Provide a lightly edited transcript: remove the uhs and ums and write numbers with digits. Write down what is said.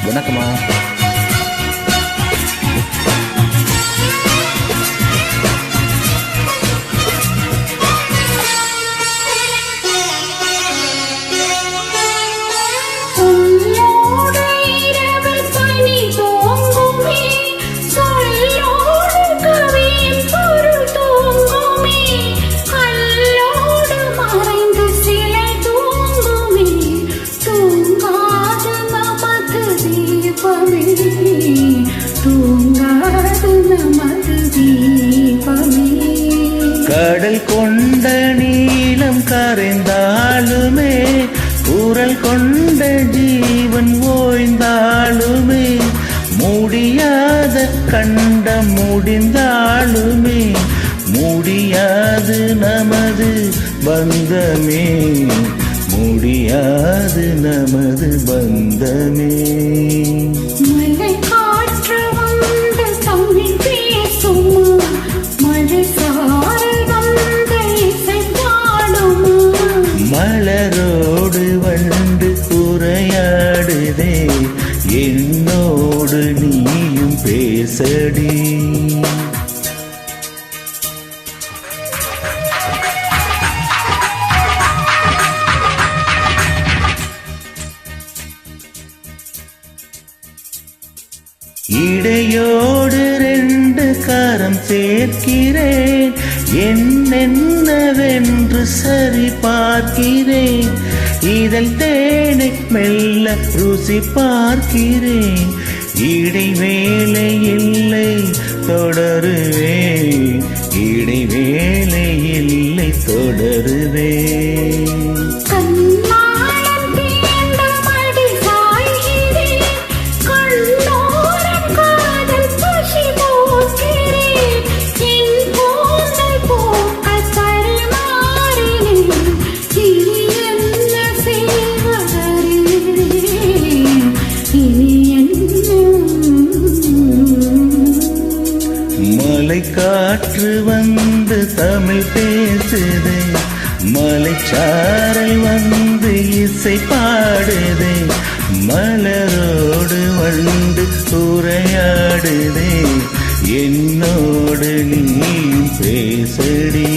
வணக்கம்மா. கடல் கொண்ட நீளம் கரைந்தாலுமே, குரல் கொண்ட ஜீவன் ஓய்ந்தாலுமே, முடியாத கண்டம் முடிந்தாலுமே, முடியாது நமது பந்தமே, முடியாது நமது பந்தமே. மலரோடு வந்து உரையாடுதே, என்னோடு நீயும் பேசடி. இடையோடு 2 கரம் சேர்க்கிறேன், என்னென்னவென்று சரி பார்க்கிறேன், இதழ் தேனை மெல்ல ருசி பார்க்கிறேன், இடைவேளை இல்லை தொடருவேன், இடைவேளை இல்லை தொடருவேன். மலை காற்று வந்து தமிழ் பேசுதே, மலைச்சாரல் வந்து இசை பாடுதே, மலரோடு வந்து உரையாடுதே, என்னோடு நீ பேசடி.